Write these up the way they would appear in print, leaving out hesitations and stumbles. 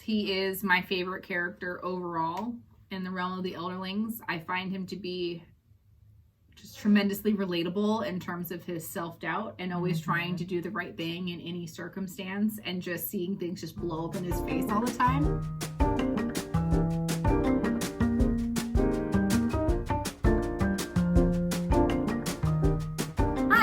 He is my favorite character overall in the realm of the Elderlings. I find him to be just tremendously relatable in terms of his self-doubt and always trying to do the right thing in any circumstance and just seeing things just blow up in his face all the time.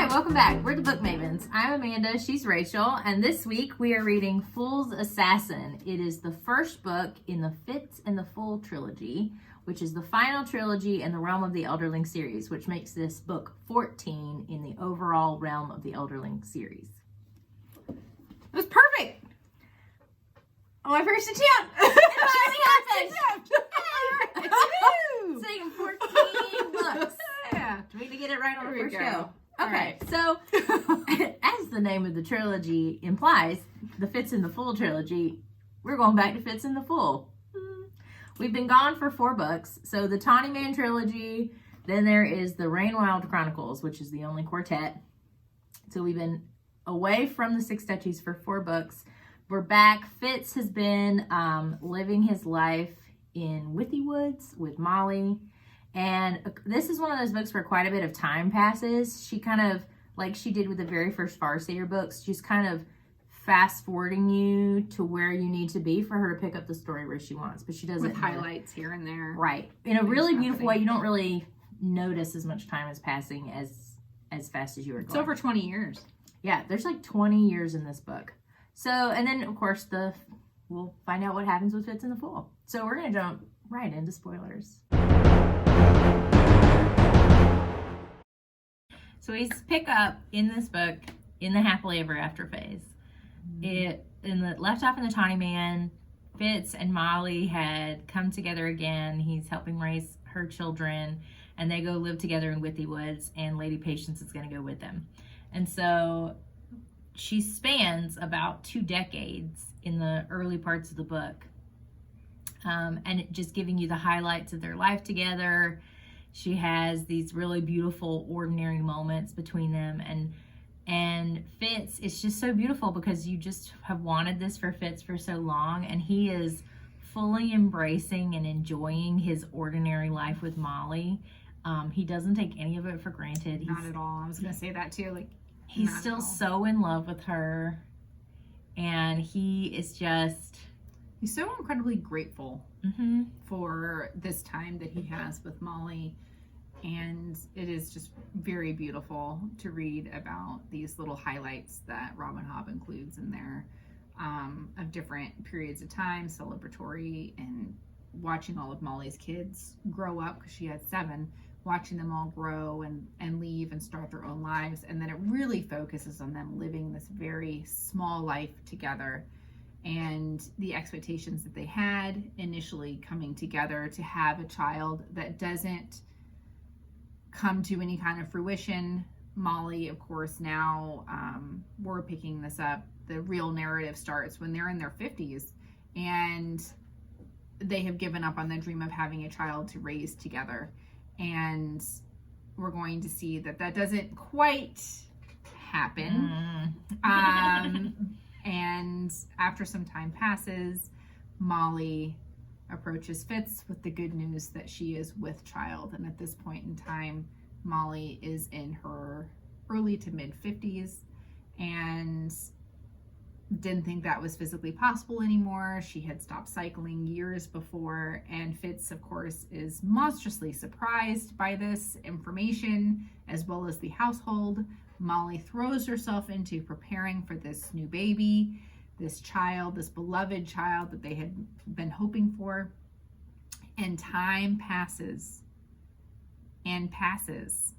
Welcome back. We're the Book Mavens. I'm Amanda, she's Rachel, and this week we are reading Fool's Assassin. It is the first book in the Fitz and the Fool trilogy, which is the final trilogy in the Realm of the Elderling series, which makes this book 14 in the overall Realm of the Elderling series. It was perfect! Oh, my first attempt! Saying 14 books. Yeah. We to get it right on the first go. go. Okay, Right. So as the name of the trilogy implies, the Fitz and the Fool trilogy, we're going back to Fitz and the Fool. We've been gone for 4 books. So the Tawny Man trilogy, then there is the Rainwild Chronicles, which is the only quartet. So we've been away from the Six Duchies for 4 books. We're back. Fitz has been living his life in Withywoods with Molly. And this is one of those books where quite a bit of time passes. She kind of, like she did with the very first Farseer books, she's kind of fast-forwarding you to where you need to be for her to pick up the story where she wants. But she doesn't. With highlights here and there. Right. In a really beautiful way. You don't really notice as much time is passing as fast as you were going. It's over 20 years. Yeah, there's like 20 years in this book. So, and then, of course, we'll find out what happens with Fitz and the Fool. So we're going to jump right into spoilers. So we pick up in this book in the happily ever after phase. Left off in the Tawny Man, Fitz and Molly had come together again. He's helping raise her children, and they go live together in Withywoods, and Lady Patience is going to go with them. And so she spans about 2 decades in the early parts of the book, and just giving you the highlights of their life together. She has these really beautiful, ordinary moments between them. And Fitz, it's just so beautiful because you just have wanted this for Fitz for so long. And he is fully embracing and enjoying his ordinary life with Molly. He doesn't take any of it for granted. Not at all. I was going to say that too. Like, he's still so in love with her. And he is just... He's so incredibly grateful for this time that he has with Molly. And it is just very beautiful to read about these little highlights that Robin Hobb includes in there of different periods of time, celebratory, and watching all of Molly's kids grow up, because she had 7, watching them all grow and leave and start their own lives. And then it really focuses on them living this very small life together, and the expectations that they had initially coming together to have a child that doesn't come to any kind of fruition. Molly, of course, now we're picking this up. The real narrative starts when they're in their 50s, and they have given up on the dream of having a child to raise together. And we're going to see that doesn't quite happen. And after some time passes, Molly approaches Fitz with the good news that she is with child. And at this point in time, Molly is in her early to mid 50s and didn't think that was physically possible anymore. She had stopped cycling years before, and Fitz, of course, is monstrously surprised by this information, as well as the household. Molly throws herself into preparing for this new baby, this child, this beloved child that they had been hoping for. And time passes and passes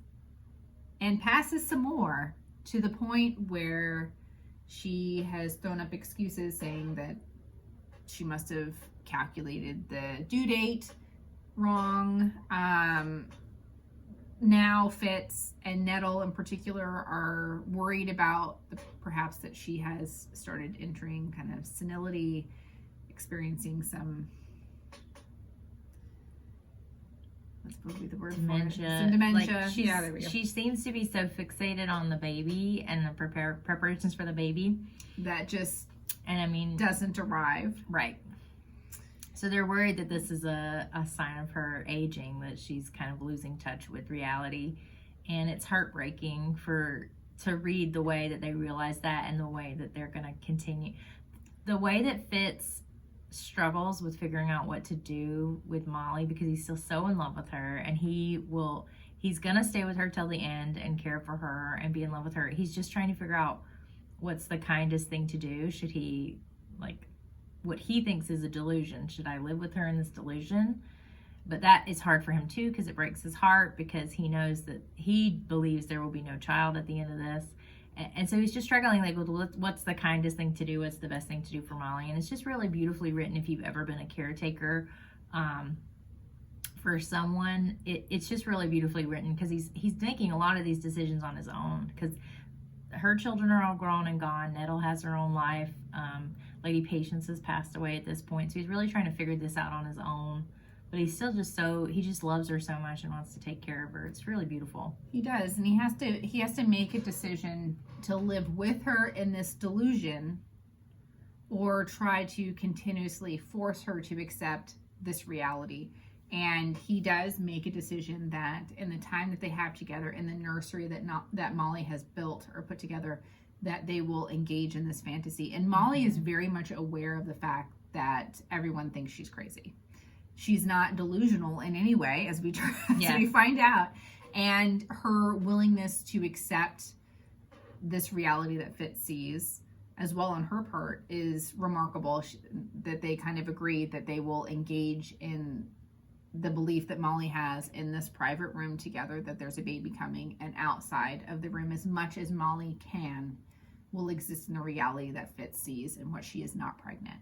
and passes some more, to the point where she has thrown up excuses saying that she must have calculated the due date wrong. Now Fitz and Nettle in particular are worried about perhaps that she has started entering kind of senility, experiencing some, what's probably the word dementia. for it? Some dementia. Like There we go. She seems to be so fixated on the baby and the preparations for the baby That just and I mean doesn't arrive. right. So they're worried that this is a sign of her aging, that she's kind of losing touch with reality. And it's heartbreaking to read the way that they realize that and the way that they're going to continue. The way that Fitz struggles with figuring out what to do with Molly, because he's still so in love with her, and he's going to stay with her till the end and care for her and be in love with her. He's just trying to figure out what's the kindest thing to do. Should he, like, what he thinks is a delusion? Should I live with her in this delusion? But that is hard for him too, because it breaks his heart, because he knows that he believes there will be no child at the end of this. And so he's just struggling, like, what's the kindest thing to do? What's the best thing to do for Molly? And it's just really beautifully written. If you've ever been a caretaker for someone, it's just really beautifully written, because he's making a lot of these decisions on his own, because her children are all grown and gone. Nettle has her own life. Lady Patience has passed away at this point. So he's really trying to figure this out on his own. But he's still he just loves her so much and wants to take care of her. It's really beautiful. He does, and he has to make a decision to live with her in this delusion, or try to continuously force her to accept this reality. And he does make a decision that in the time that they have together in the nursery that Molly has built or put together, that they will engage in this fantasy. And Molly is very much aware of the fact that everyone thinks she's crazy. She's not delusional in any way, as we find out. And her willingness to accept this reality that Fitz sees, as well on her part, is remarkable. That they kind of agree that they will engage in the belief that Molly has in this private room together, that there's a baby coming, and outside of the room, as much as Molly will exist in the reality that Fitz sees, and what she is not pregnant.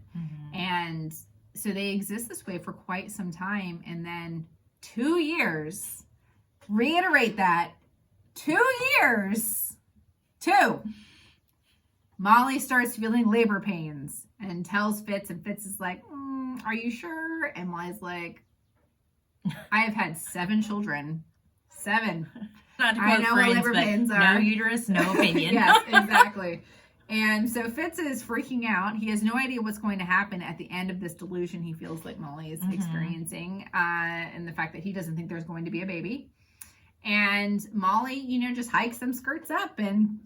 And so they exist this way for quite some time, and then 2 years, reiterate that, 2 years, Molly starts feeling labor pains and tells Fitz, and Fitz is like, are you sure? And Molly's like, I have had 7 children. 7. Not to I quote know Friends, what labor but pains are. No uterus, no opinion. Yes, exactly. And so Fitz is freaking out. He has no idea what's going to happen at the end of this delusion he feels like Molly is experiencing, and the fact that he doesn't think there's going to be a baby. And Molly, just hikes them skirts up and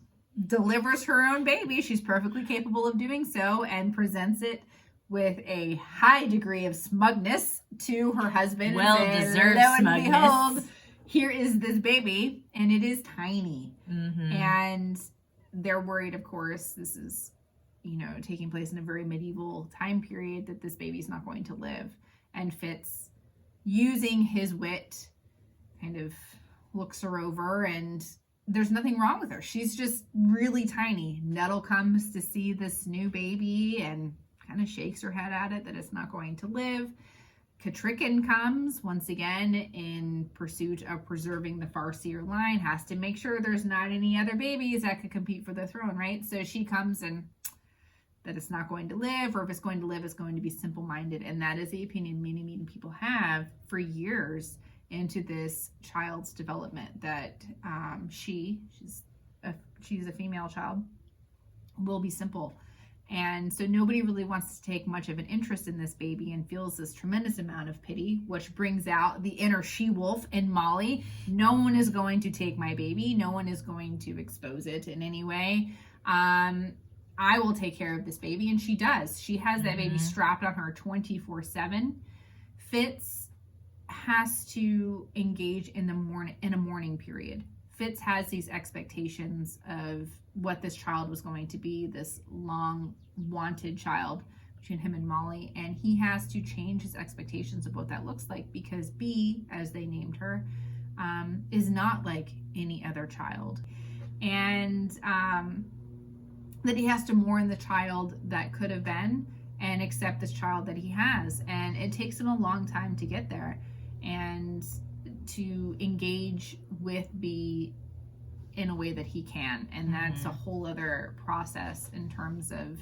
delivers her own baby. She's perfectly capable of doing so, and presents it with a high degree of smugness to her husband. Well-deserved lo and smugness. Behold, here is this baby, and it is tiny. And they're worried, of course, this is, taking place in a very medieval time period, that this baby's not going to live. And Fitz, using his wit, kind of looks her over, and there's nothing wrong with her. She's just really tiny. Nettle comes to see this new baby and kind of shakes her head at it, that it's not going to live. Catrican comes once again in pursuit of preserving the Farseer line, has to make sure there's not any other babies that could compete for the throne, right? So she comes, and that it's not going to live, or if it's going to live, it's going to be simple-minded. And that is the opinion many people have for years into this child's development, that she's a female child, will be simple. And so nobody really wants to take much of an interest in this baby, and feels this tremendous amount of pity, which brings out the inner she-wolf in Molly. No one is going to take my baby. No one is going to expose it in any way. I will take care of this baby. And she does. She has that baby strapped on her 24/7. Fitz has to engage in a mourning period. Fitz has these expectations of what this child was going to be, this long wanted child between him and Molly, and he has to change his expectations of what that looks like, because B, as they named her, is not like any other child. And that he has to mourn the child that could have been, and accept this child that he has. And it takes him a long time to get there, and to engage with B in a way that he can. And that's a whole other process in terms of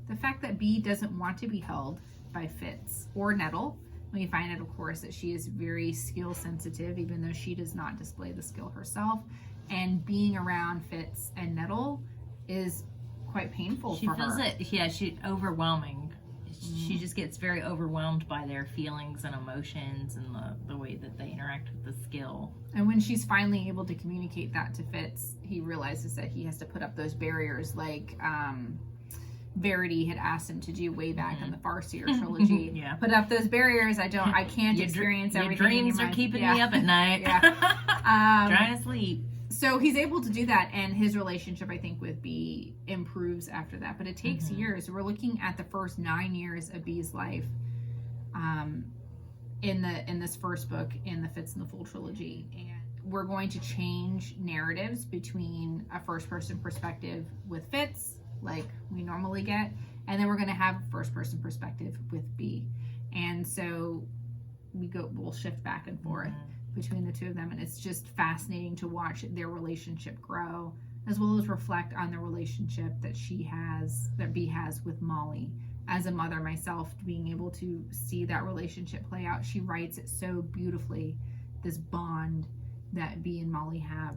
the fact that B doesn't want to be held by Fitz or Nettle. We find out, of course, that she is very skill sensitive, even though she does not display the skill herself. And being around Fitz and Nettle is quite painful for her. She feels it, she's overwhelming. she just gets very overwhelmed by their feelings and emotions and the way that they interact with the skill. And when she's finally able to communicate that to Fitz, he realizes that he has to put up those barriers like Verity had asked him to do way back in the Farseer trilogy. Yeah. Put up those barriers. I can't experience everything. Your dreams are keeping me up at night. Trying to sleep. So he's able to do that, and his relationship, I think, with Bee improves after that. But it takes years. We're looking at the first 9 years of Bee's life in this first book in the Fitz and the Fool trilogy. And we're going to change narratives between a first-person perspective with Fitz, like we normally get, and then we're going to have a first-person perspective with Bee. And so we'll shift back and forth between the two of them, and it's just fascinating to watch their relationship grow, as well as reflect on the relationship that Bee has with Molly. As a mother myself, being able to see that relationship play out, she writes it so beautifully. This bond that Bee and Molly have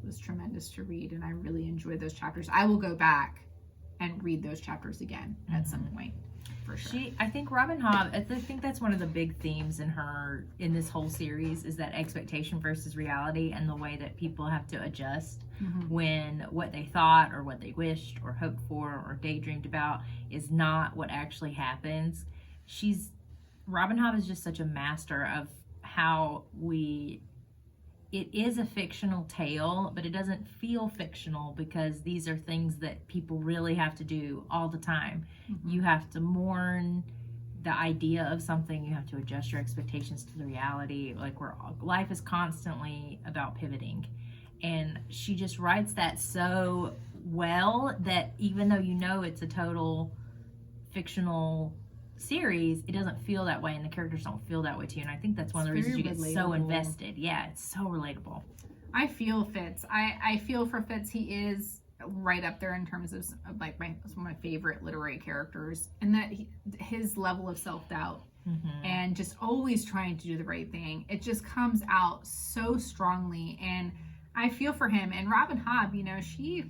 was tremendous to read, and I really enjoyed those chapters. I will go back and read those chapters again at some point. For sure. I think Robin Hobb, I think that's one of the big themes in this whole series, is that expectation versus reality, and the way that people have to adjust when what they thought or what they wished or hoped for or daydreamed about is not what actually happens. Robin Hobb is just such a master of how it is a fictional tale, but it doesn't feel fictional because these are things that people really have to do all the time. You have to mourn the idea of something. You have to adjust your expectations to the reality. Like, life is constantly about pivoting. And she just writes that so well that even though you know it's a total fictional series, it doesn't feel that way, and the characters don't feel that way too. And I think that's one of the reasons you get so invested. Yeah, it's so relatable. I feel Fitz. I feel for Fitz. He is right up there in terms of like one of my favorite literary characters, and that his level of self-doubt and just always trying to do the right thing, it just comes out so strongly, and I feel for him. And Robin Hobb, she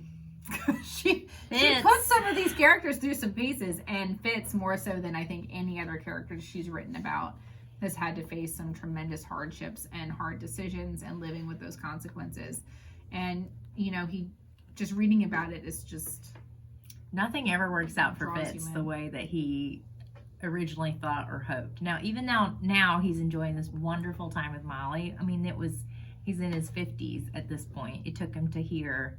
puts some of these characters through some paces, and Fitz, more so than I think any other character she's written about, has had to face some tremendous hardships and hard decisions and living with those consequences. And he just reading about it is just, nothing ever works out for Fitz the way that he originally thought or hoped. Now, even now he's enjoying this wonderful time with Molly. I mean, he's in his 50s at this point. It took him to hear.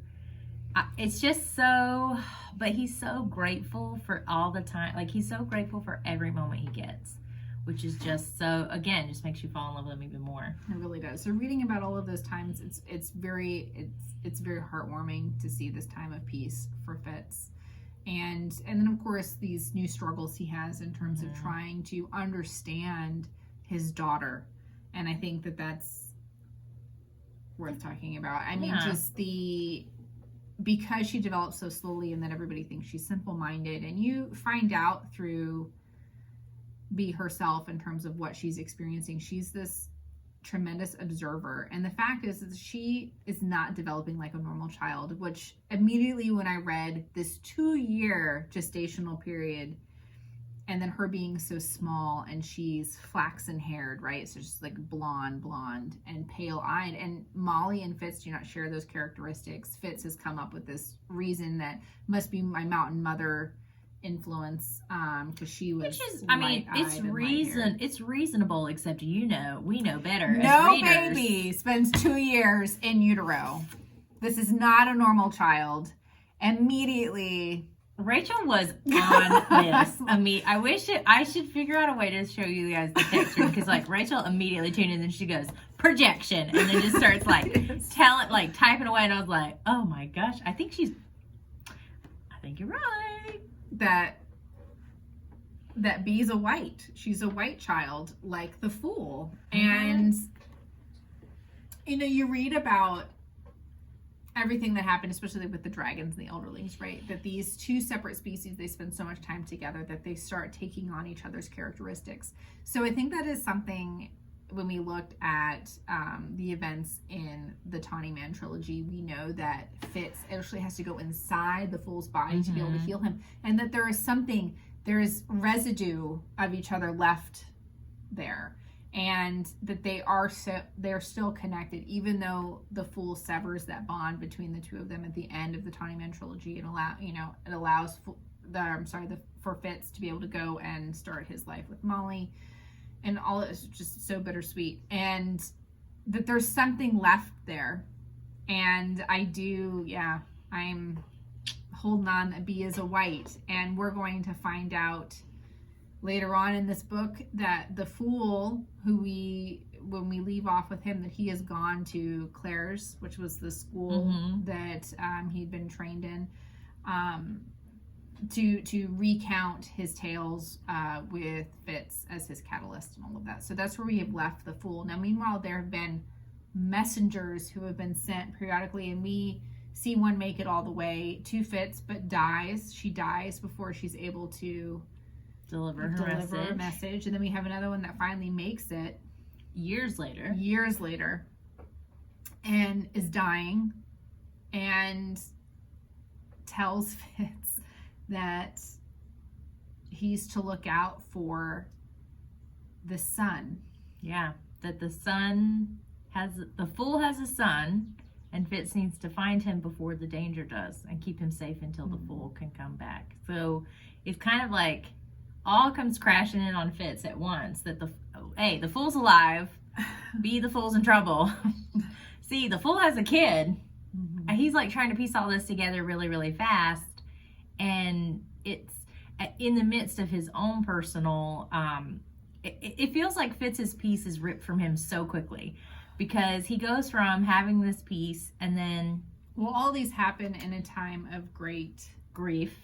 It's just so, but he's so grateful for all the time. Like, he's so grateful for every moment he gets, which is just so, again, just makes you fall in love with him even more. It really does. So reading about all of those times, it's very heartwarming to see this time of peace for Fitz. And then, of course, these new struggles he has in terms of trying to understand his daughter. And I think that that's worth talking about. I mean, just because she develops so slowly, and that everybody thinks she's simple-minded, and you find out through Bee herself in terms of what she's experiencing. She's this tremendous observer, and the fact is that she is not developing like a normal child, which immediately when I read this 2-year gestational period, and then her being so small, and she's flaxen haired, right? So just like blonde, and pale eyed. And Molly and Fitz do not share those characteristics. Fitz has come up with this reason that must be my mountain mother influence, because she was, which is, I mean, it's reasonable, except we know better. No baby spends 2 years in utero. This is not a normal child. Immediately, Rachel was on this. I should figure out a way to show you guys the picture, because like Rachel immediately tuned in and she goes, projection, and then just starts typing away, and I was like, oh my gosh, I think you're right. That Bee's she's a white child, like the Fool. And you read about everything that happened, especially with the dragons and the elderlings, right? That these two separate species, they spend so much time together that they start taking on each other's characteristics. So I think that is something, when we looked at the events in the Tawny Man trilogy, we know that Fitz actually has to go inside the Fool's body to be able to heal him, and that there is something there's residue of each other left there, and that they're still connected, even though the Fool severs that bond between the two of them at the end of the Tawny Man trilogy. It allows for Fitz to be able to go and start his life with Molly, and all is just so bittersweet, and that there's something left there. And I'm holding on that B is a white, and we're going to find out later on in this book that the Fool, when we leave off with him, that he has gone to Claire's, which was the school that he'd been trained in, to recount his tales with Fitz as his catalyst and all of that. So that's where we have left the Fool. Now, meanwhile, there have been messengers who have been sent periodically, and we see one make it all the way to Fitz, but dies. She dies before she's able to deliver her message. And then we have another one that finally makes it years later and is dying, and tells Fitz that he's to look out for the sun. Yeah, that the Fool has a son, and Fitz needs to find him before the danger does and keep him safe until the Fool can come back. So it's kind of like all comes crashing in on Fitz at once, that the Fool's alive, B, the Fool's in trouble. C, the Fool has a kid. And he's like trying to piece all this together really, really fast. And it's in the midst of his own personal, it feels like Fitz's piece is ripped from him so quickly, because he goes from having this piece and then... Well, all these happen in a time of great grief.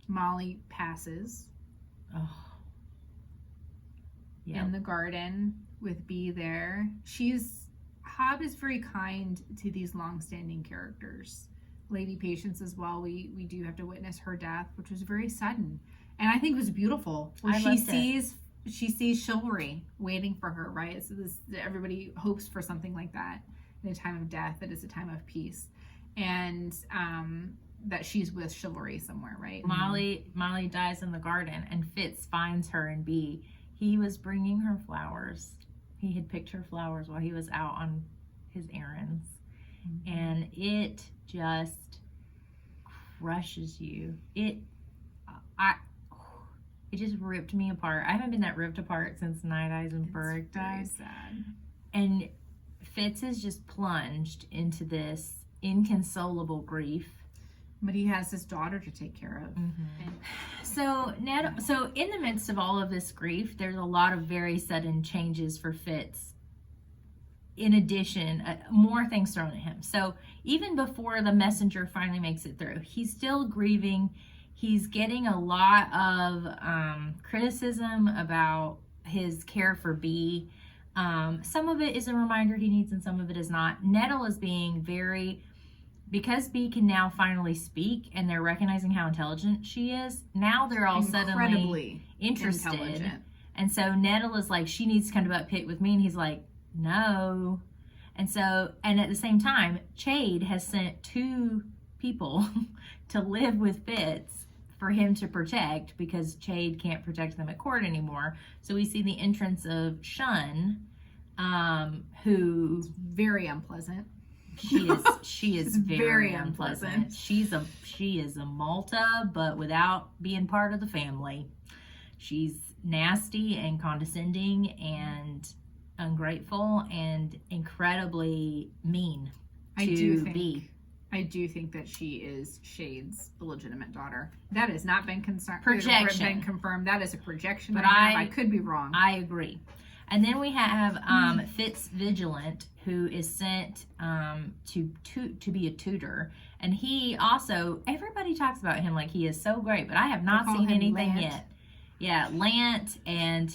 Molly passes. Oh. Yeah. In the garden with B there. Hobb is very kind to these long-standing characters. Lady Patience as well. We do have to witness her death, which was very sudden, and I think it was beautiful. Where she sees chivalry waiting for her, right? So everybody hopes for something like that in a time of death. That is a time of peace, and that she's with chivalry somewhere, right? Molly dies in the garden, and Fitz finds her and B. He was bringing her flowers. He had picked her flowers while he was out on his errands. And it just crushes you. It just ripped me apart. I haven't been that ripped apart since Night Eyes and Berg died. Very sad. And Fitz is just plunged into this inconsolable grief. But he has his daughter to take care of. So in the midst of all of this grief, there's a lot of very sudden changes for Fitz. In addition, more things thrown at him. So even before the messenger finally makes it through, he's still grieving. He's getting a lot of criticism about his care for B. Some of it is a reminder he needs, and some of it is not. Nettle is being because B can now finally speak, and they're recognizing how intelligent she is. Now they're all suddenly interested. And so Nettle is like, she needs to come to that pit with me, and he's like, no. And at the same time, Chade has sent 2 people to live with Fitz for him to protect, because Chade can't protect them at court anymore. So we see the entrance of Shun, who is very unpleasant. She is very unpleasant. She is a Malta, but without being part of the family. She's nasty and condescending and ungrateful and incredibly mean to B. I do think that she is Shade's illegitimate daughter. That has not been confirmed. That is a projection. But I could be wrong. I agree. And then we have Fitz Vigilant, who is sent to be a tutor. And he also, everybody talks about him like he is so great, but I have not seen anything yet. Yeah, Lant, and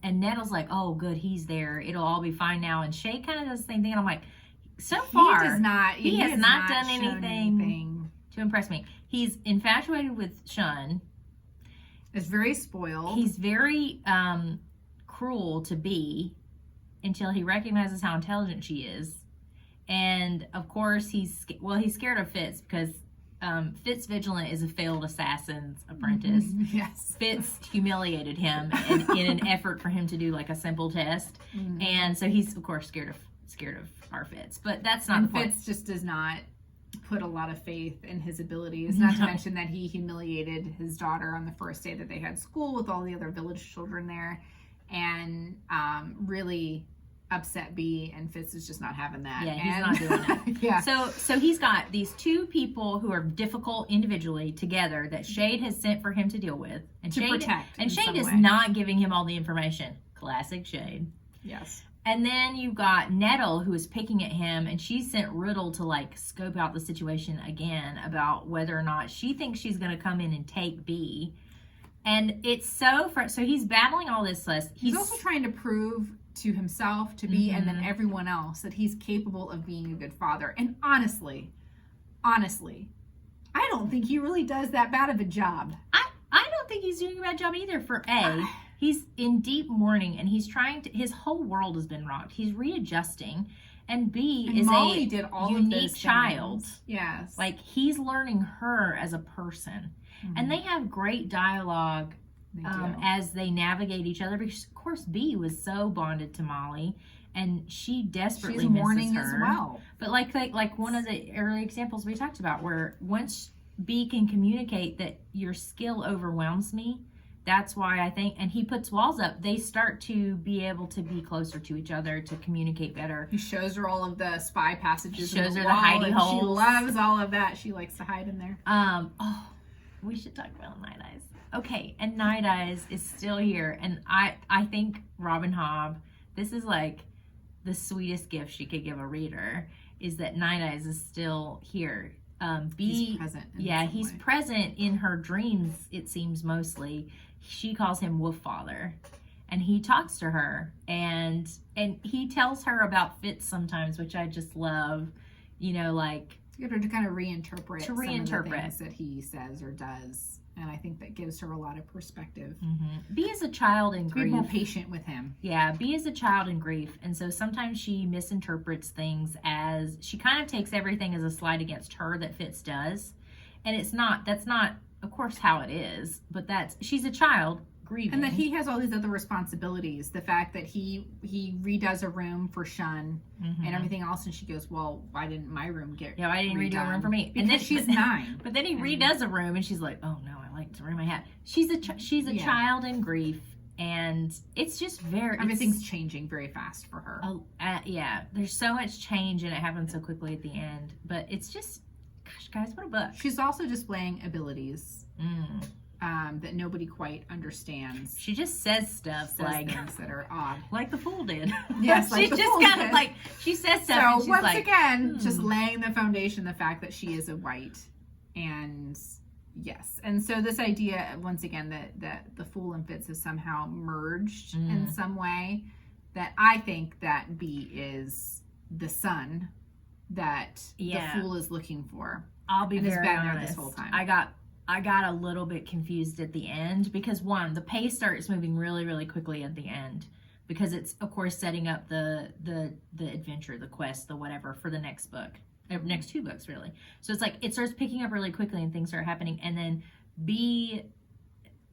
Nettle's like, oh, good, he's there. It'll all be fine now. And Shay kind of does the same thing, and I'm like, so far, he has not done anything to impress me. He's infatuated with Shun. Is very spoiled. He's very cruel to B until he recognizes how intelligent she is. And of course he's scared of Fitz because Fitz Vigilant is a failed assassin's apprentice. Yes. Fitz humiliated him in an effort for him to do like a simple test, and so he's of course scared of our Fitz. But that's not the point. Fitz just does not put a lot of faith in his abilities. Not to mention that he humiliated his daughter on the first day that they had school with all the other village children there, and really upset Bee, and Fitz is just not having that. Yeah, he's not doing that. Yeah. So he's got these two people who are difficult individually together that Shade has sent for him to deal with, and to protect. And Shade is way. not giving him all the information. Classic Shade. Yes. And then you've got Nettle, who is picking at him, and she sent Riddle to like scope out the situation again about whether or not she thinks she's going to come in and take Bee. And it's so he's battling all this list. He's also trying to prove to himself, to Bee, and then everyone else that he's capable of being a good father. And honestly, I don't think he really does that bad of a job. I don't think he's doing a bad job either. For he's in deep mourning, and he's trying to. His whole world has been rocked. He's readjusting, and Bee is Molly a did all unique of those child. Things. Yes, like he's learning her as a person, and they have great dialogue as they navigate each other. Because of course, Bee was so bonded to Molly, and she desperately misses her. As well. But like one of the early examples we talked about, where once Bee can communicate that your skill overwhelms me. That's why I think, and he puts walls up, they start to be able to be closer to each other, to communicate better. He shows her all of the spy passages. He shows her the hidey holes. She loves all of that. She likes to hide in there. We should talk about Night Eyes. Okay, and Night Eyes is still here, and I think Robin Hobb, this is like the sweetest gift she could give a reader, is that Night Eyes is still here. He's present. He's present in her dreams, it seems mostly. She calls him Wolf Father, and he talks to her, and he tells her about Fitz sometimes, which I just love. You know, like to get her to kind of reinterpret some of the things that he says or does, and I think that gives her a lot of perspective. Bee is a child in grief. Be more patient with him. Yeah, Bee is a child in grief, and so sometimes she misinterprets things as she kind of takes everything as a slight against her that Fitz does, and it's not. That's not, of course, how it is. But she's a child grieving, and that he has all these other responsibilities. The fact that he redoes a room for Shun and everything else, and she goes, "Well, why didn't my room get? Yeah, why didn't you redo a room for me?" Because and then she's 9. But then he redoes a room, and she's like, "Oh no, I like the room I had." She's a child in grief, and it's just everything's changing very fast for her. Yeah, there's so much change, and it happens so quickly at the end. But it's just, gosh, guys, what a book! She's also displaying abilities. That nobody quite understands. She just says stuff like things that are odd, like the fool did. Yes, like she just kind of like she says stuff. So and she's once like, again, just laying the foundation, the fact that she is a white, and yes, and so this idea once again that the Fool and Fitz have somehow merged in some way. That I think that Bee is the son that the Fool is looking for. I'll be very honest. There this whole time. I got a little bit confused at the end because one, the pace starts moving really, really quickly at the end because it's of course setting up the adventure, the quest, the whatever for the next book, next 2 books really. So it's like it starts picking up really quickly and things start happening, and then Bee,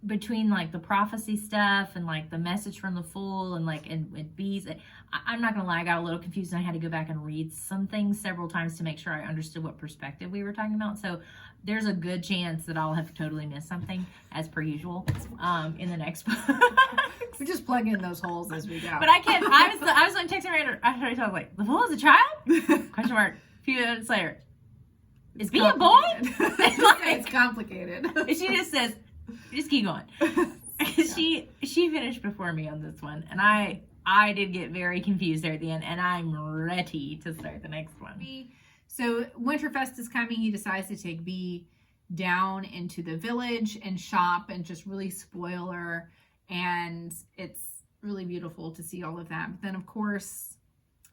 between like the prophecy stuff and like the message from the Fool and like and Bees, I'm not gonna lie, I got a little confused and I had to go back and read some things several times to make sure I understood what perspective we were talking about. So there's a good chance that I'll have totally missed something as per usual in the next book. We just plug in those holes as we go. But I can't. I was on texting her after I was like, the Fool is a child? Question mark. A few minutes later, is Bee a boy? It's complicated. And she just says, just keep going. She finished before me on this one, and I did get very confused there at the end, and I'm ready to start the next one. So Winterfest is coming. He decides to take Bee down into the village and shop and just really spoil her, and it's really beautiful to see all of that. But then of course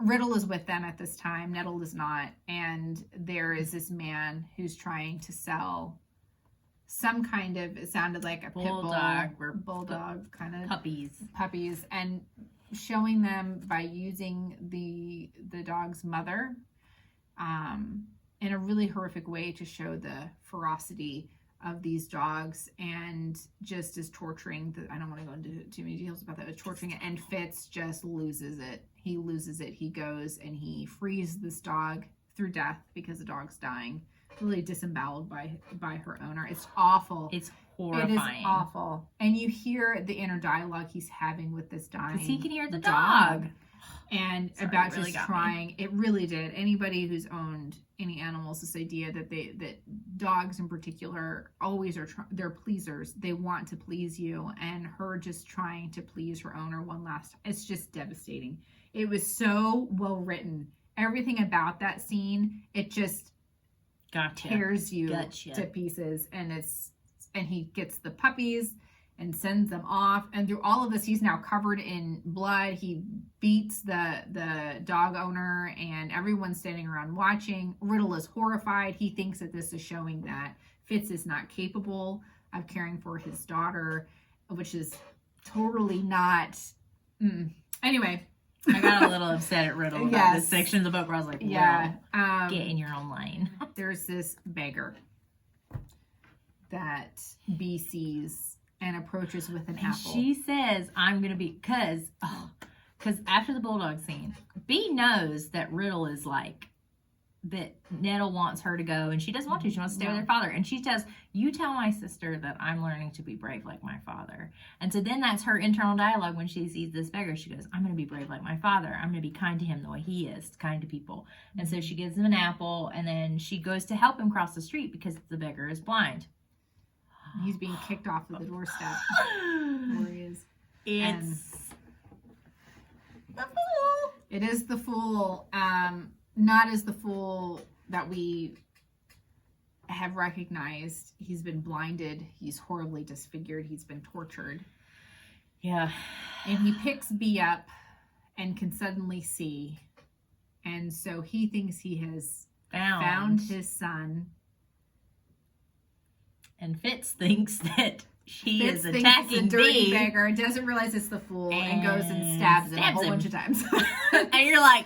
Riddle is with them at this time. Nettle is not, and there is this man who's trying to sell some kind of, it sounded like a bulldog or bulldog kind of puppies, and showing them by using the dog's mother in a really horrific way to show the ferocity of these dogs, and just as torturing. I don't want to go into too many details about that, but torturing it. And Fitz just loses it. He loses it. He goes and he frees this dog through death because the dog's dying, really disemboweled by her owner. It's awful. It's horrifying. It is awful. And you hear the inner dialogue he's having with this dying. Because he can hear the dog. And Sorry, about it really just trying. It really did. Anybody who's owned any animals, this idea that dogs in particular always are they're pleasers. They want to please you, and her just trying to please her owner one last time. It's just devastating. It was so well written. Everything about that scene, it just tears you to pieces. And he gets the puppies and sends them off. And through all of this, he's now covered in blood. He beats the dog owner, and everyone's standing around watching. Riddle is horrified. He thinks that this is showing that Fitz is not capable of caring for his daughter, which is totally not. Anyway. I got a little upset at Riddle about this section of the book where I was like, get in your own lane. There's this beggar that B sees and approaches with an apple. She says, I'm going to be, because after the bulldog scene, B knows that Riddle is like, that Nettle wants her to go, and she doesn't want to. She wants to stay with her father. And she says, you tell my sister that I'm learning to be brave like my father. And so then that's her internal dialogue when she sees this beggar. She goes, I'm going to be brave like my father. I'm going to be kind to him the way he is, kind to people. And so she gives him an apple, and then she goes to help him cross the street because the beggar is blind. He's being kicked off of the doorstep. Where he is. It's the fool. It is the fool. Not as the fool that we have recognized. He's been blinded. He's horribly disfigured. He's been tortured. Yeah. And he picks B up and can suddenly see. And so he thinks he has found his son. And Fitz thinks that she is attacking attacking the dirty B. beggar, doesn't realize it's the fool, and goes and stabs him a whole bunch of times. And you're like,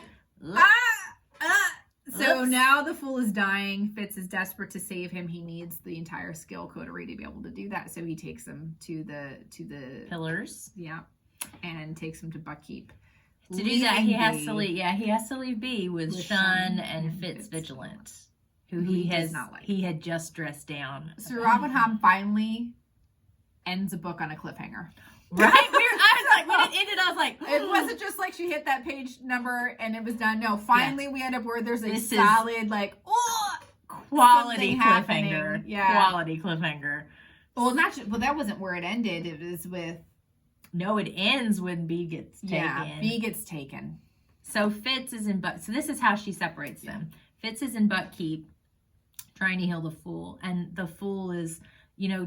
So now the fool is dying. Fitz is desperate to save him. He needs the entire skill coterie to be able to do that. So he takes him to the pillars. Yeah, and takes him to Buckkeep. To do that, he has to leave. Yeah, he has to leave B with Shun and Fitz Vigilant, who he has not like. He had just dressed down. So Robin Hobb finally ends a book on a cliffhanger. Right? I was like, when it ended, I was like, it wasn't just like she hit that page number and it was done. No, finally we end up where there's a solid, quality cliffhanger. Happening. Yeah. Quality cliffhanger. Well, that wasn't where it ended. It was with. No, it ends when B gets taken. Yeah, B gets taken. So Fitz is in so this is how she separates them. Fitz is in Buckkeep, trying to heal the fool, and the fool is,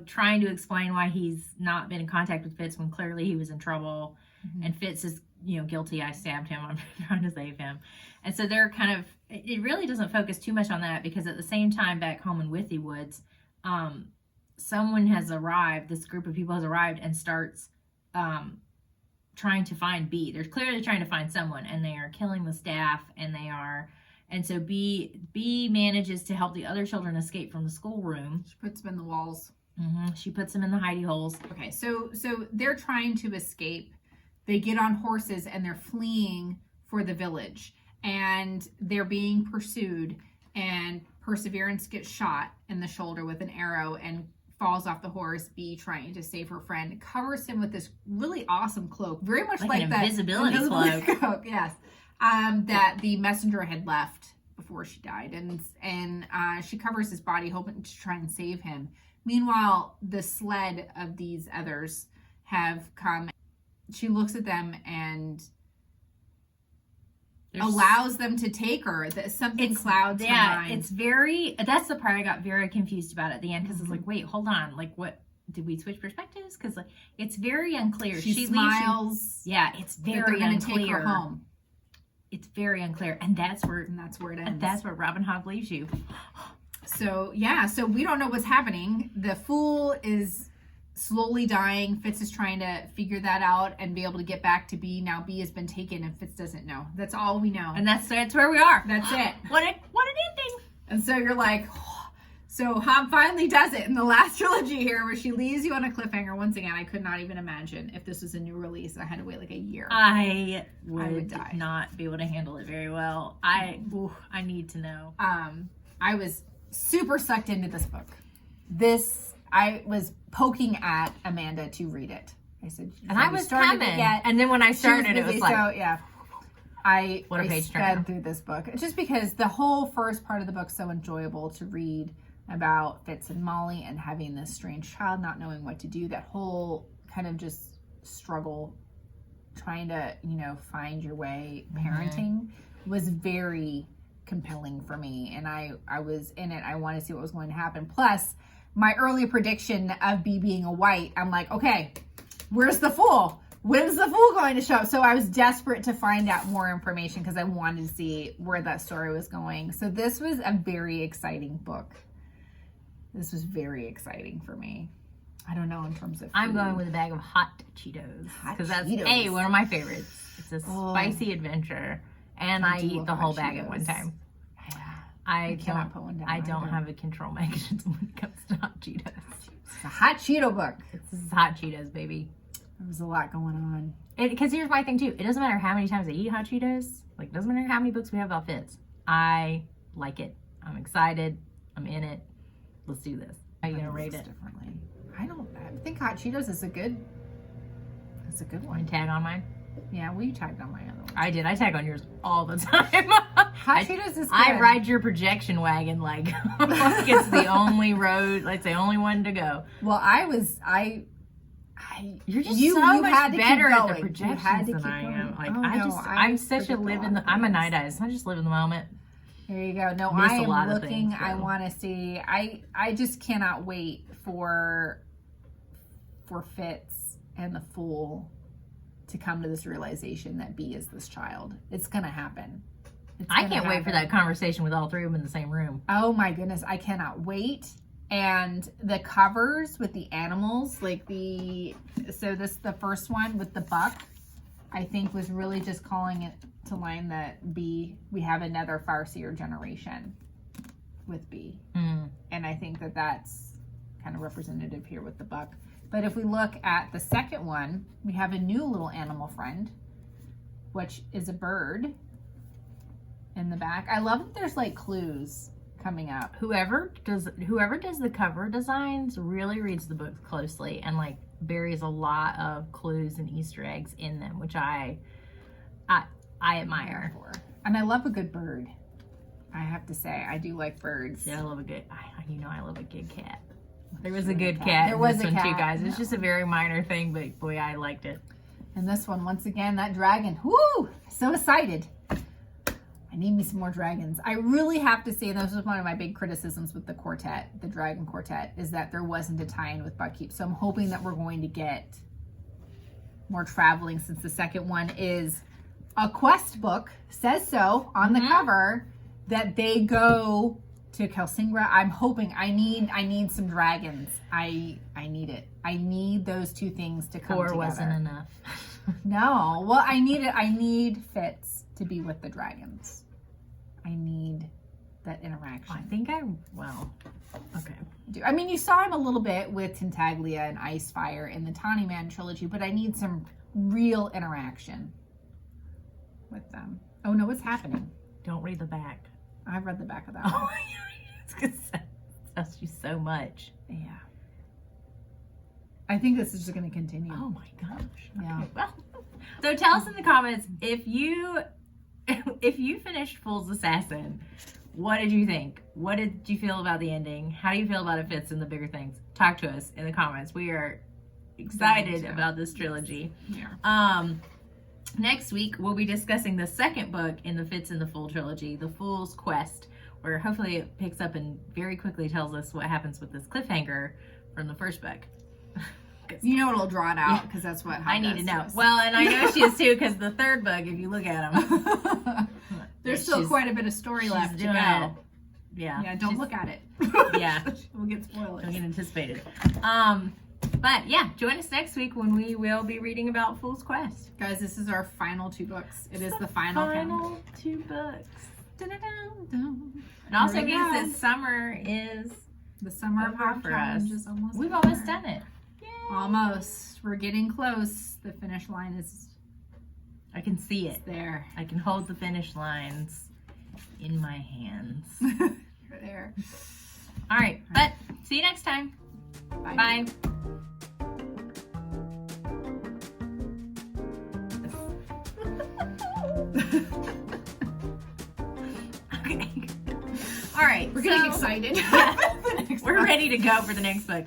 trying to explain why he's not been in contact with Fitz when clearly he was in trouble. Mm-hmm. And Fitz is, guilty. I stabbed him. I'm trying to save him. And so they're kind of, it really doesn't focus too much on that, because at the same time back home in Withywoods, someone has arrived, this group of people has arrived and starts trying to find B. They're clearly trying to find someone, and they are killing the staff, and so B manages to help the other children escape from the schoolroom. She puts them in the walls. Mm-hmm. She puts them in the hidey holes. Okay, so they're trying to escape. They get on horses and they're fleeing for the village, and they're being pursued, and Perseverance gets shot in the shoulder with an arrow and falls off the horse. B, trying to save her friend, covers him with this really awesome cloak, very much like an that invisibility cloak. Yes, that the messenger had left before she died, and she covers his body, hoping to try and save him. Meanwhile, the sled of these others have come. She looks at them and allows them to take her. Something clouds her mind. It's very, that's the part I got very confused about at the end, because it's like, wait, hold on, like, what, did we switch perspectives? Because it's very unclear. She smiles. It's very unclear. Take her home. It's very unclear, and that's where it ends. And that's where Robin Hobb leaves you. So we don't know what's happening. The fool is slowly dying. Fitz is trying to figure that out and be able to get back to B. Now B has been taken, and Fitz doesn't know. That's all we know. And that's where we are. That's it. What an ending. And so you're like, oh. So Hobb finally does it in the last trilogy here, where she leaves you on a cliffhanger. Once again, I could not even imagine if this was a new release. I had to wait like a year. I would die. not be able to handle it very well. I need to know. I was super sucked into this book. I was poking at Amanda to read it. I said, and I was coming. And then when I started, it was like, so yeah. I page sped through this book just because the whole first part of the book's so enjoyable to read about Fitz and Molly and having this strange child, not knowing what to do. That whole kind of just struggle, trying to, find your way parenting was very compelling for me. And I was in it. I wanted to see what was going to happen. Plus, my early prediction of B being a white, I'm like, okay, where's the fool? When's the fool going to show up? So I was desperate to find out more information because I wanted to see where that story was going. So this was a very exciting book. This was very exciting for me. I don't know in terms of food. I'm going with a bag of hot Cheetos. Because that's, one of my favorites. It's a spicy adventure. And I eat the whole bag at one time. Yeah. I cannot put one down. I don't have a control mechanism when it comes to hot Cheetos. It's a hot Cheeto book. It's hot Cheetos, baby. There was a lot going on. Because here's my thing, too. It doesn't matter how many times I eat hot Cheetos. Like, it doesn't matter how many books we have about Fitz. I like it. I'm excited. I'm in it. Let's do this. How are you going to rate it? Differently. I think hot Cheetos is a good one. Want to tag on mine? Yeah, well, you tagged on my other one. I did. I tag on yours all the time. Hot Cheetos is good. I ride your projection wagon like it's the only road, like the only one to go. Well, you're just so much better at the projections than I am. Like I'm such a I'm a night owl. I just live in the moment. There you go. No, I am looking. I want to see. I just cannot wait for Fitz and the Fool to come to this realization that B is this child. It's gonna happen. I can't wait for that conversation with all three of them in the same room. Oh my goodness, I cannot wait. And the covers with the animals, the first one with the buck, I think was really just calling it to line that B, we have another Farseer generation with B. And I think that that's kind of representative here with the buck. But if we look at the second one, we have a new little animal friend, which is a bird in the back. I love that there's like clues coming up. Whoever does the cover designs really reads the book closely and like buries a lot of clues and Easter eggs in them, which I admire. And I love a good bird. I have to say, I do like birds. Yeah, I love a good cat. There was a good cat. There was a cat. Too, guys. It's just a very minor thing, but boy, I liked it. And this one, once again, that dragon. Woo! So excited. I need me some more dragons. I really have to say, and this was one of my big criticisms with the quartet, the Dragon Quartet, is that there wasn't a tie-in with Buckkeep. So I'm hoping that we're going to get more traveling, since the second one is a quest book, says so on the cover, that they go to Kelsingra. I'm hoping. I need some dragons. I need it. I need those two things to come together. 4 wasn't enough. No. Well, I need Fitz to be with the dragons. I need that interaction. Okay. I mean, you saw him a little bit with Tintaglia and Icefire in the Tawny Man trilogy, but I need some real interaction with them. Oh no, what's happening? Don't read the back. I've read the back of that one. It's going to test you so much. Yeah. I think this is just going to continue. Oh my gosh. Yeah. Okay, well, so tell us in the comments if you finished Fool's Assassin, what did you think? What did you feel about the ending? How do you feel about it fits in the bigger things? Talk to us in the comments. We are excited about this trilogy. Yeah. Next week, we'll be discussing the second book in the Fitz and the Fool trilogy, The Fool's Quest, where hopefully it picks up and very quickly tells us what happens with this cliffhanger from the first book. You know it'll draw it out, because that's what I need to know. Well, and I know she is too, because the third book, if you look at them, there's still quite a bit of story left to go. Yeah. Yeah, don't look at it. Yeah. We'll get spoilers. Don't get anticipated. But yeah, join us next week when we will be reading about Fool's Quest. Guys, this is our final 2 books. It is the final 2 books. Dun-dun-dun-dun. It also Here we means go. that summer is The summer of over Hobb for challenge us. is almost We've over. almost done it. Yay. Almost. We're getting close. The finish line is I can see it. there. I can hold the finish lines in my hands. You're there. All right, but see you next time. Bye. Bye. Okay. All right. We're getting so- excited. Yeah. We're ready to go for the next book.